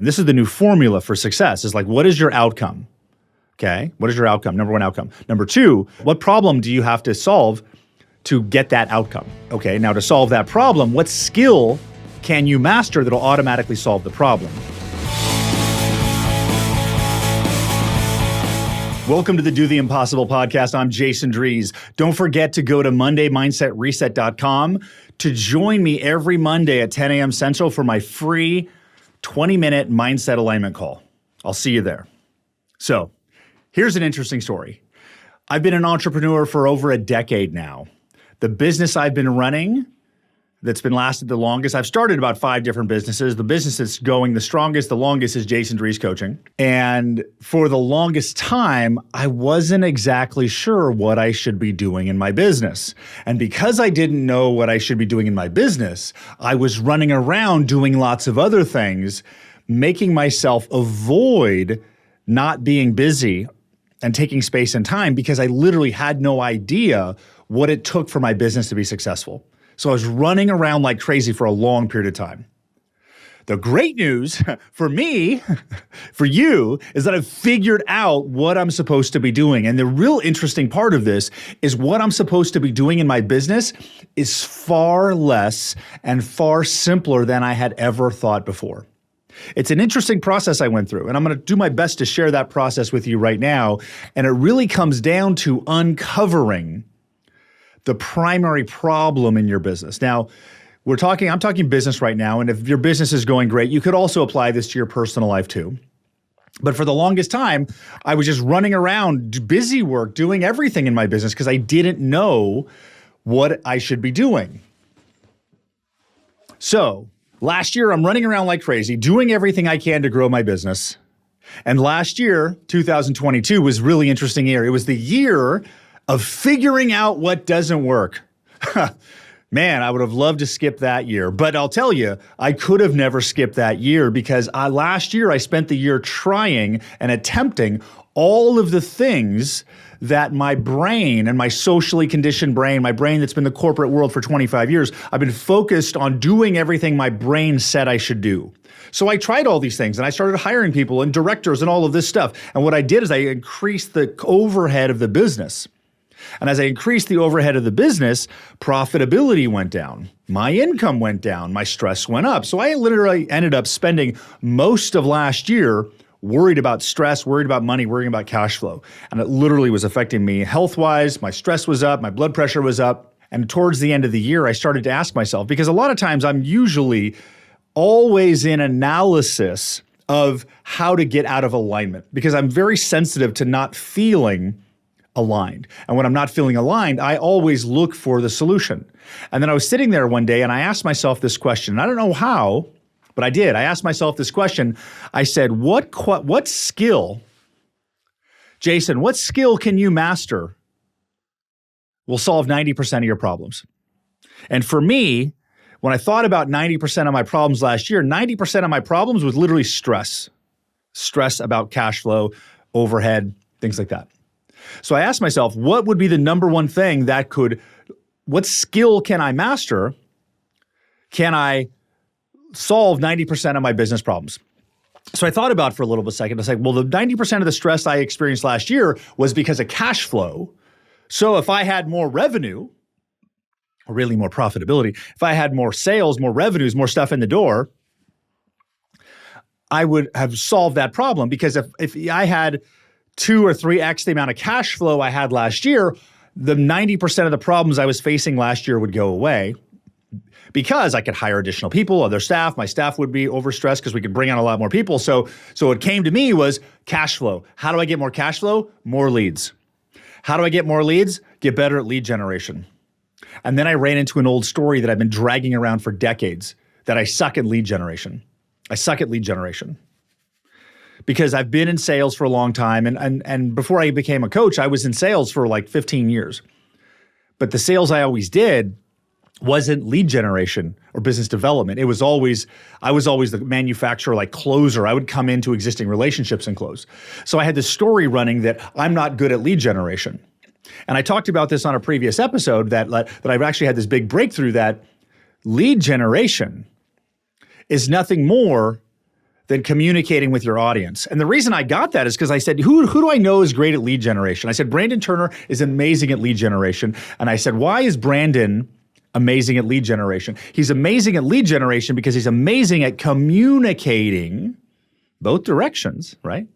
This is the new formula for success. Is like, what is your outcome? Okay, what is your outcome? Number one outcome. Number two, what problem do you have to solve to get that outcome? Okay, now to solve that problem, what skill can you master that'll automatically solve the problem? Welcome to the Do the Impossible podcast. I'm Jason Drees. Don't forget to go to MondayMindsetReset.com to join me every Monday at 10 a.m. Central for my free 20-minute mindset alignment call. I'll see you there. So, here's an interesting story. I've been an entrepreneur for over a decade now. The business I've been running that's been lasted the longest, I've started about 5 different businesses. The business that's going the strongest, the longest is Jason Drees Coaching. And for the longest time, I wasn't exactly sure what I should be doing in my business. And because I didn't know what I should be doing in my business, I was running around doing lots of other things, making myself avoid not being busy and taking space and time because I literally had no idea what it took for my business to be successful. So I was running around like crazy for a long period of time. The great news for me, for you, is that I've figured out what I'm supposed to be doing. And the real interesting part of this is what I'm supposed to be doing in my business is far less and far simpler than I had ever thought before. It's an interesting process I went through, and I'm going to do my best to share that process with you right now. And it really comes down to uncovering the primary problem in your business. Now, I'm talking business right now, and if your business is going great, you could also apply this to your personal life too. But for the longest time, I was just running around, busy work, doing everything in my business because I didn't know what I should be doing. So last year, I'm running around like crazy, doing everything I can to grow my business. And last year, 2022, was a really interesting year. It was the year of figuring out what doesn't work. Man, I would have loved to skip that year. But I'll tell you, I could have never skipped that year because last year I spent the year trying and attempting all of the things that my brain and my socially conditioned brain, my brain that's been in the corporate world for 25 years, I've been focused on doing everything my brain said I should do. So I tried all these things and I started hiring people and directors and all of this stuff. And what I did is I increased the overhead of the business. And as I increased the overhead of the business, profitability went down. My income went down. My stress went up. So I literally ended up spending most of last year worried about stress, worried about money, worrying about cash flow. And it literally was affecting me health-wise. My stress was up. My blood pressure was up. And towards the end of the year, I started to ask myself, because a lot of times I'm usually always in analysis of how to get out of alignment because I'm very sensitive to not feeling aligned. And when I'm not feeling aligned, I always look for the solution. And then I was sitting there one day and I asked myself this question. And I don't know how, but I did. I asked myself this question. I said, what skill, Jason, what skill can you master will solve 90% of your problems? And for me, when I thought about 90% of my problems last year, 90% of my problems was literally stress. Stress about cash flow, overhead, things like that. So I asked myself, what would be the number one thing what skill can I master? Can I solve 90% of my business problems? So I thought about it for a little bit second. I was like, well, the 90% of the stress I experienced last year was because of cash flow. So if I had more revenue, or really more profitability, if I had more sales, more revenues, more stuff in the door, I would have solved that problem because if I had 2 or 3x the amount of cash flow I had last year, the 90% of the problems I was facing last year would go away because I could hire additional people, other staff. My staff would be overstressed because we could bring on a lot more people. So what came to me was cash flow. How do I get more cash flow? More leads. How do I get more leads? Get better at lead generation. And then I ran into an old story that I've been dragging around for decades, that I suck at lead generation. I suck at lead generation. Because I've been in sales for a long time. And before I became a coach, I was in sales for like 15 years. But the sales I always did wasn't lead generation or business development. I was always the manufacturer, like closer. I would come into existing relationships and close. So I had this story running that I'm not good at lead generation. And I talked about this on a previous episode that I've actually had this big breakthrough that lead generation is nothing more than communicating with your audience. And the reason I got that is because I said, who do I know is great at lead generation? I said, Brandon Turner is amazing at lead generation. And I said, why is Brandon amazing at lead generation? He's amazing at lead generation because he's amazing at communicating both directions, right?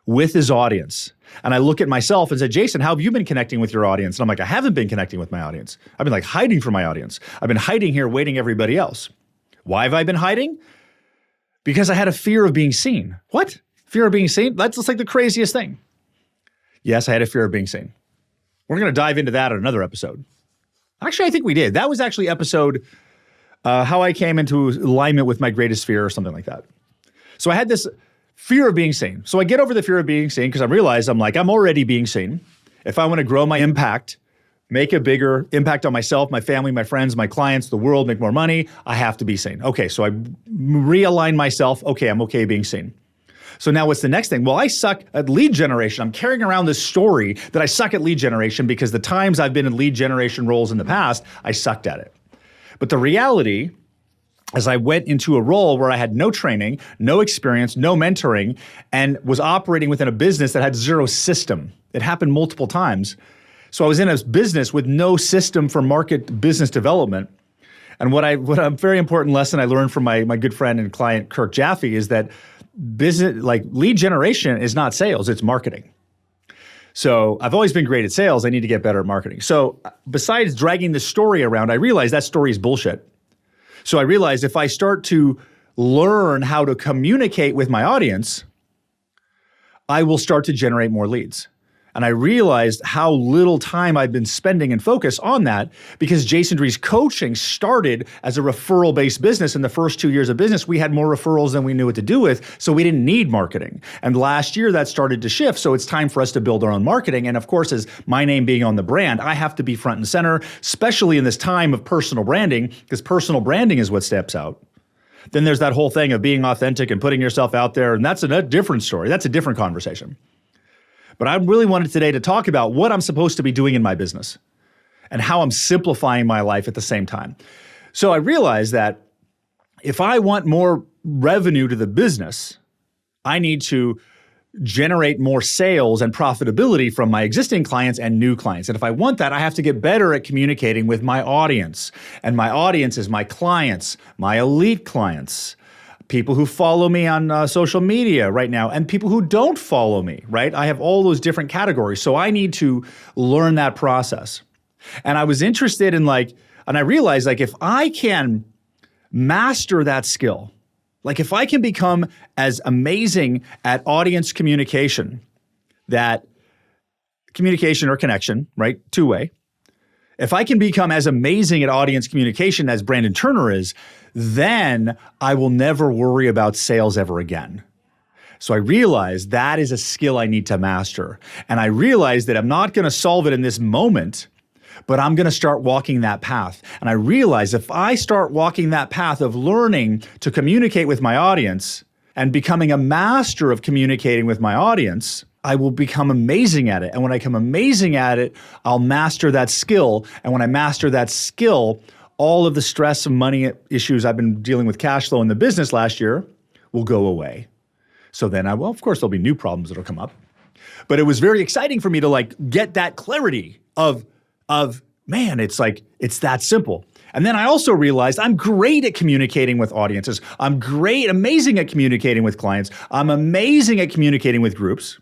With his audience. And I look at myself and said, Jason, how have you been connecting with your audience? And I'm like, I haven't been connecting with my audience. I've been like hiding from my audience. I've been hiding here, waiting everybody else. Why have I been hiding? Because I had a fear of being seen. What? Fear of being seen? That's just like the craziest thing. Yes, I had a fear of being seen. We're going to dive into that in another episode. Actually, I think we did. That was actually episode how I came into alignment with my greatest fear or something like that. So I had this fear of being seen. So I get over the fear of being seen because I realize I'm already being seen. If I want to grow my impact, make a bigger impact on myself, my family, my friends, my clients, the world, make more money, I have to be seen. Okay, so I realign myself. Okay, I'm okay being seen. So now what's the next thing? Well, I suck at lead generation. I'm carrying around this story that I suck at lead generation because the times I've been in lead generation roles in the past, I sucked at it. But the reality, as I went into a role where I had no training, no experience, no mentoring, and was operating within a business that had zero system. It happened multiple times. So I was in a business with no system for market business development. And what a very important lesson I learned from my good friend and client, Kirk Jaffe, is that business, like lead generation is not sales, it's marketing. So I've always been great at sales. I need to get better at marketing. So besides dragging the story around, I realized that story is bullshit. So I realized if I start to learn how to communicate with my audience, I will start to generate more leads. And I realized how little time I've been spending and focus on that because Jason Drees coaching started as a referral-based business. In the first 2 years of business, we had more referrals than we knew what to do with, so we didn't need marketing. And last year, that started to shift, so it's time for us to build our own marketing. And of course, as my name being on the brand, I have to be front and center, especially in this time of personal branding, because personal branding is what steps out. Then there's that whole thing of being authentic and putting yourself out there, and that's a different story. That's a different conversation. But I really wanted today to talk about what I'm supposed to be doing in my business and how I'm simplifying my life at the same time. So I realized that if I want more revenue to the business, I need to generate more sales and profitability from my existing clients and new clients. And if I want that, I have to get better at communicating with my audience. And my audience is my clients, my elite clients, people who follow me on social media right now, and people who don't follow me, right? I have all those different categories. So I need to learn that process. And I was interested in and I realized if I can master that skill, if I can become as amazing at audience communication, that communication or connection, right? Two-way. If I can become as amazing at audience communication as Brandon Turner is, then I will never worry about sales ever again. So I realized that is a skill I need to master. And I realized that I'm not going to solve it in this moment, but I'm going to start walking that path. And I realized if I start walking that path of learning to communicate with my audience and becoming a master of communicating with my audience, I will become amazing at it. And when I become amazing at it, I'll master that skill. And when I master that skill, all of the stress and money issues I've been dealing with cash flow in the business last year will go away. So then of course, there'll be new problems that'll come up. But it was very exciting for me to get that clarity of man, it's that simple. And then I also realized I'm great at communicating with audiences. I'm amazing at communicating with clients. I'm amazing at communicating with groups.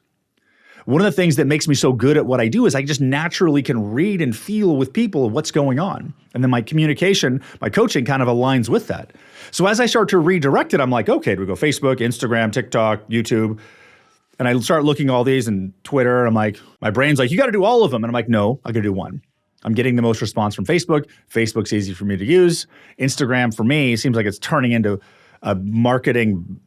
One of the things that makes me so good at what I do is I just naturally can read and feel with people what's going on. And then my communication, my coaching kind of aligns with that. So as I start to redirect it, I'm like, okay, do we go Facebook, Instagram, TikTok, YouTube? And I start looking at all these and Twitter. I'm like, my brain's like, you got to do all of them. And I'm like, no, I got to do one. I'm getting the most response from Facebook. Facebook's easy for me to use. Instagram for me seems like it's turning into a marketing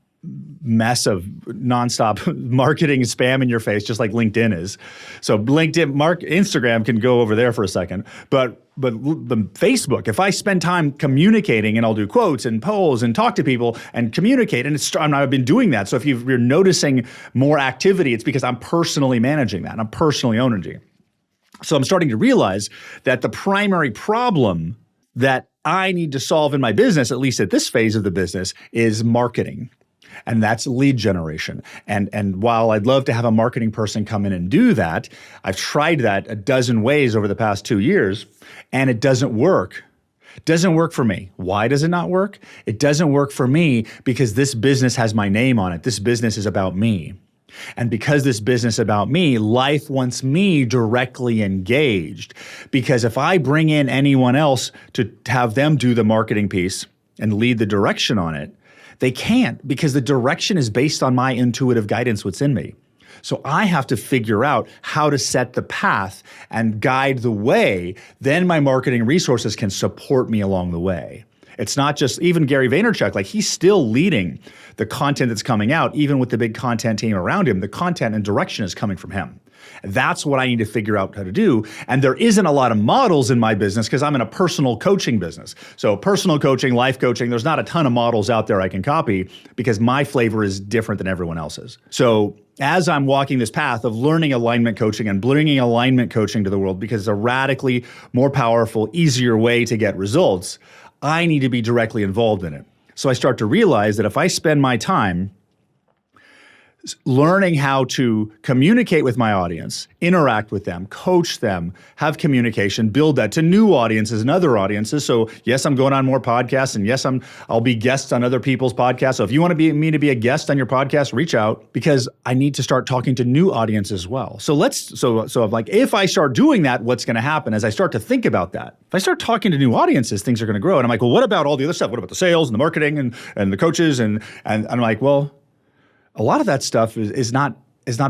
mess of nonstop marketing spam in your face, just like LinkedIn is. So Instagram can go over there for a second, but Facebook, if I spend time communicating and I'll do quotes and polls and talk to people and communicate, and I've been doing that. So if you're noticing more activity, it's because I'm personally managing that and I'm personally owning it. So I'm starting to realize that the primary problem that I need to solve in my business, at least at this phase of the business, is marketing. And that's lead generation. And while I'd love to have a marketing person come in and do that, I've tried that a dozen ways over the past 2 years, and it doesn't work. Doesn't work for me. Why does it not work? It doesn't work for me because this business has my name on it. This business is about me. And because this business is about me, life wants me directly engaged. Because if I bring in anyone else to have them do the marketing piece and lead the direction on it, they can't, because the direction is based on my intuitive guidance, what's in me. So I have to figure out how to set the path and guide the way. Then my marketing resources can support me along the way. It's not just even Gary Vaynerchuk, like he's still leading the content that's coming out, even with the big content team around him. The content and direction is coming from him. That's what I need to figure out how to do. And there isn't a lot of models in my business because I'm in a personal coaching business. So personal coaching, life coaching, there's not a ton of models out there I can copy because my flavor is different than everyone else's. So as I'm walking this path of learning alignment coaching and bringing alignment coaching to the world because it's a radically more powerful, easier way to get results, I need to be directly involved in it. So I start to realize that if I spend my time learning how to communicate with my audience, interact with them, coach them, have communication, build that to new audiences and other audiences. So yes, I'm going on more podcasts, and yes, I'll be guests on other people's podcasts. So if you want me to be a guest on your podcast, reach out, because I need to start talking to new audiences as well. So I'm like, if I start doing that, what's going to happen as I start to think about that? If I start talking to new audiences, things are going to grow. And I'm like, well, what about all the other stuff? What about the sales and the marketing and the coaches? And I'm like, well, a lot of that stuff is not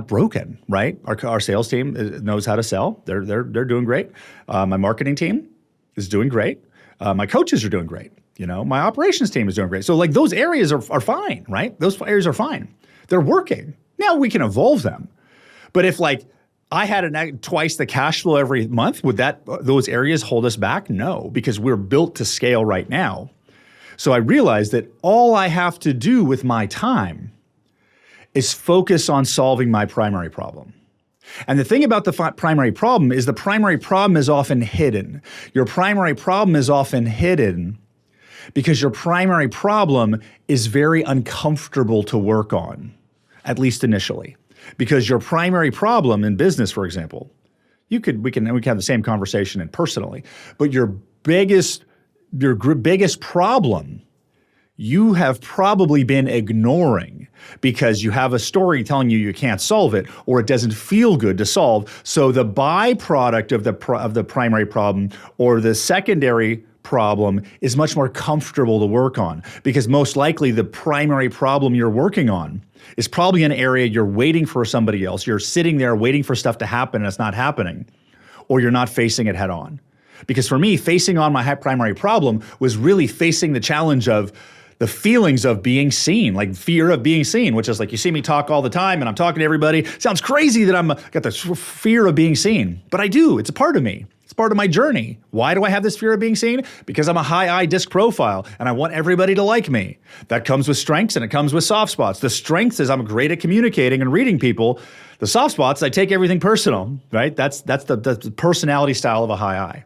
broken, right? Our sales team knows how to sell. They're doing great. My marketing team is doing great. My coaches are doing great. My operations team is doing great. So like those areas are fine, right? Those areas are fine. They're working. Now we can evolve them. But if like I had twice the cash flow every month, would those areas hold us back? No, because we're built to scale right now. So I realized that all I have to do with my time is focus on solving my primary problem. And the thing about the primary problem is often hidden. Your primary problem is often hidden because your primary problem is very uncomfortable to work on, at least initially. Because your primary problem in business, for example, we can have the same conversation and personally, but your biggest problem you have probably been ignoring because you have a story telling you can't solve it, or it doesn't feel good to solve. So the byproduct of the primary problem or the secondary problem is much more comfortable to work on, because most likely the primary problem you're working on is probably an area you're waiting for somebody else. You're sitting there waiting for stuff to happen and it's not happening, or you're not facing it head on. Because for me, facing on my primary problem was really facing the challenge of the feelings of being seen, like fear of being seen, which is like, you see me talk all the time and I'm talking to everybody. Sounds crazy that I'm got this fear of being seen, but I do. It's a part of me. It's part of my journey. Why do I have this fear of being seen? Because I'm a high I disc profile and I want everybody to like me. That comes with strengths and it comes with soft spots. The strengths is I'm great at communicating and reading people. The soft spots, I take everything personal, right? That's the personality style of a high I.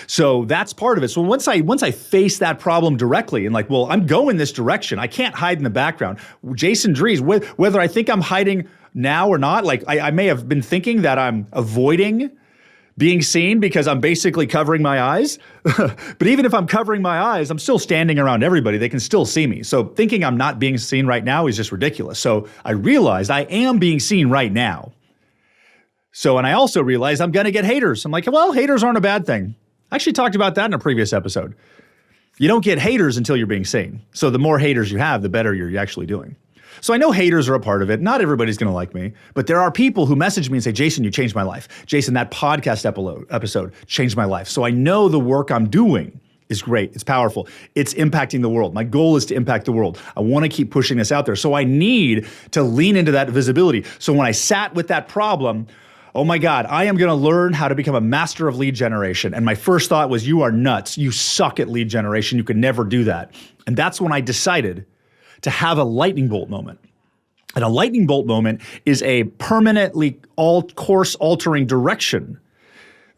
So that's part of it. So once I face that problem directly and like, well, I'm going this direction. I can't hide in the background. Jason Drees, whether I think I'm hiding now or not, like I may have been thinking that I'm avoiding being seen because I'm basically covering my eyes. But even if I'm covering my eyes, I'm still standing around everybody. They can still see me. So thinking I'm not being seen right now is just ridiculous. So I realized I am being seen right now. And I also realized I'm going to get haters. I'm like, well, haters aren't a bad thing. I actually talked about that in a previous episode. You don't get haters until you're being seen. So the more haters you have, the better you're actually doing. So I know haters are a part of it. Not everybody's going to like me, but there are people who message me and say, Jason, you changed my life. Jason, that podcast episode changed my life. So I know the work I'm doing is great. It's powerful. It's impacting the world. My goal is to impact the world. I want to keep pushing this out there. So I need to lean into that visibility. So when I sat with that problem, oh my God, I am going to learn how to become a master of lead generation. And my first thought was, you are nuts. You suck at lead generation. You could never do that. And that's when I decided to have a lightning bolt moment. And a lightning bolt moment is a permanently course altering direction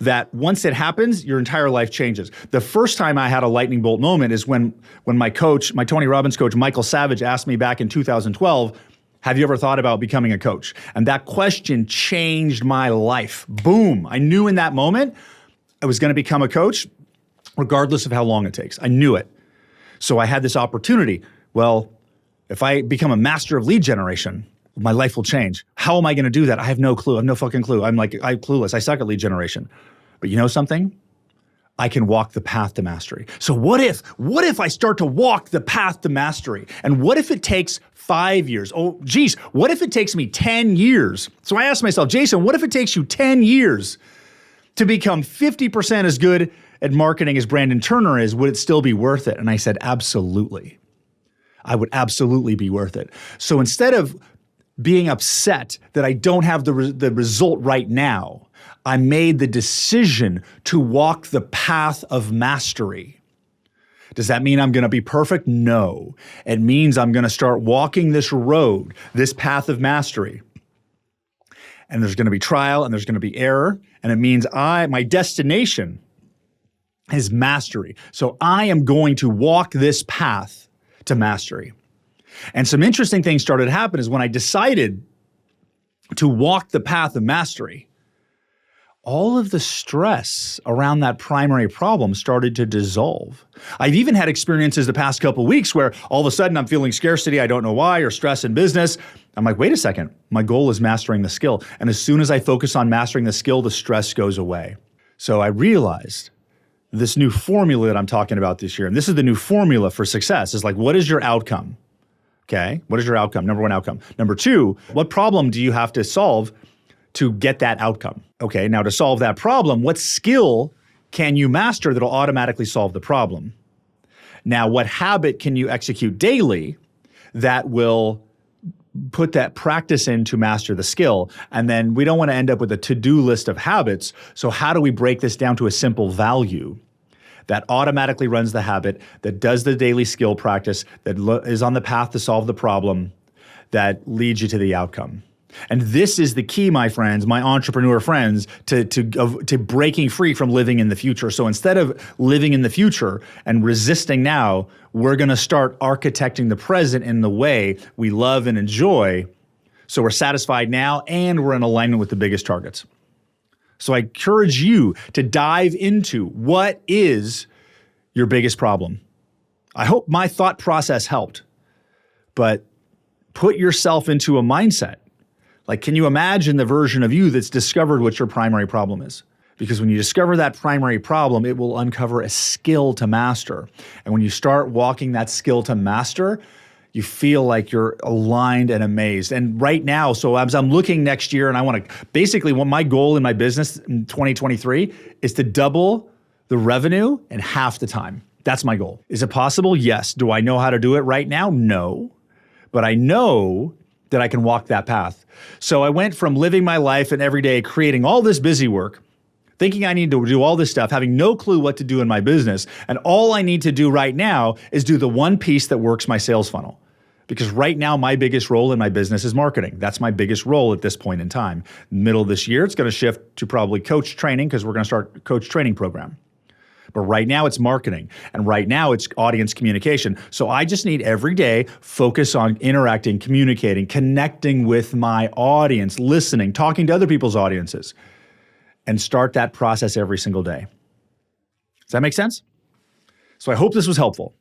that once it happens, your entire life changes. The first time I had a lightning bolt moment is when my coach, my Tony Robbins coach, Michael Savage, asked me back in 2012, have you ever thought about becoming a coach? And that question changed my life. Boom. I knew in that moment I was going to become a coach, regardless of how long it takes. I knew it. So I had this opportunity. Well, if I become a master of lead generation, my life will change. How am I going to do that? I have no clue. I have no fucking clue. I'm clueless. I suck at lead generation. But you know something? I can walk the path to mastery. So what if I start to walk the path to mastery? And what if it takes 5 years? Oh, geez, what if it takes me 10 years? So I asked myself, Jason, what if it takes you 10 years to become 50% as good at marketing as Brandon Turner is? Would it still be worth it? And I said, absolutely. I would absolutely be worth it. So instead of being upset that I don't have the result right now, I made the decision to walk the path of mastery. Does that mean I'm going to be perfect? No. It means I'm going to start walking this road, this path of mastery. And there's going to be trial and there's going to be error. And it means my destination is mastery. So I am going to walk this path to mastery. And some interesting things started to happen is when I decided to walk the path of mastery, all of the stress around that primary problem started to dissolve. I've even had experiences the past couple of weeks where all of a sudden I'm feeling scarcity, I don't know why, or stress in business. I'm like, wait a second, my goal is mastering the skill. And as soon as I focus on mastering the skill, the stress goes away. So I realized this new formula that I'm talking about this year, and this is the new formula for success, is like, what is your outcome? Okay, what is your outcome? Number one outcome. Number two, what problem do you have to solve to get that outcome? Okay, now to solve that problem, what skill can you master that'll automatically solve the problem? Now, what habit can you execute daily that will put that practice in to master the skill? And then we don't want to end up with a to-do list of habits. So how do we break this down to a simple value that automatically runs the habit, that does the daily skill practice, that is on the path to solve the problem, that leads you to the outcome? And this is the key, my friends, my entrepreneur friends, to breaking free from living in the future. So instead of living in the future and resisting now, we're going to start architecting the present in the way we love and enjoy. So we're satisfied now and we're in alignment with the biggest targets. So I encourage you to dive into what is your biggest problem. I hope my thought process helped, but put yourself into a mindset. Like, can you imagine the version of you that's discovered what your primary problem is? Because when you discover that primary problem, it will uncover a skill to master. And when you start walking that skill to master, you feel like you're aligned and amazed. And right now, so as I'm looking next year, and I want to basically, what my goal in my business in 2023 is to double the revenue in half the time. That's my goal. Is it possible? Yes. Do I know how to do it right now? No. But I know that I can walk that path. So I went from living my life and every day creating all this busy work, thinking I need to do all this stuff, having no clue what to do in my business. And all I need to do right now is do the one piece that works my sales funnel. Because right now, my biggest role in my business is marketing. That's my biggest role at this point in time. Middle of this year, it's going to shift to probably coach training because we're going to start a coach training program. But right now it's marketing, and right now it's audience communication. So I just need every day focus on interacting, communicating, connecting with my audience, listening, talking to other people's audiences, and start that process every single day. Does that make sense? So I hope this was helpful.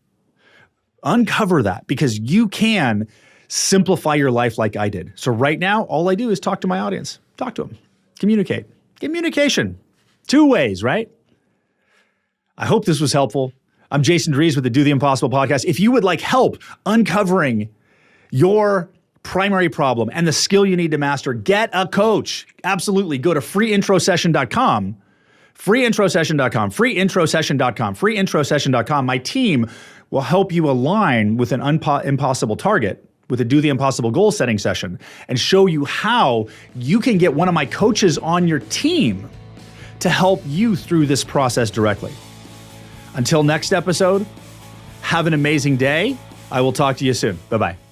Uncover that, because you can simplify your life like I did. So right now, all I do is talk to my audience, talk to them, communicate. Communication, 2 ways, right? I hope this was helpful. I'm Jason Drees with the Do the Impossible podcast. If you would like help uncovering your primary problem and the skill you need to master, get a coach. Absolutely. Go to freeintrosession.com, freeintrosession.com, freeintrosession.com, freeintrosession.com. My team will help you align with an impossible target, with a Do the Impossible goal setting session, and show you how you can get one of my coaches on your team to help you through this process directly. Until next episode, have an amazing day. I will talk to you soon. Bye-bye.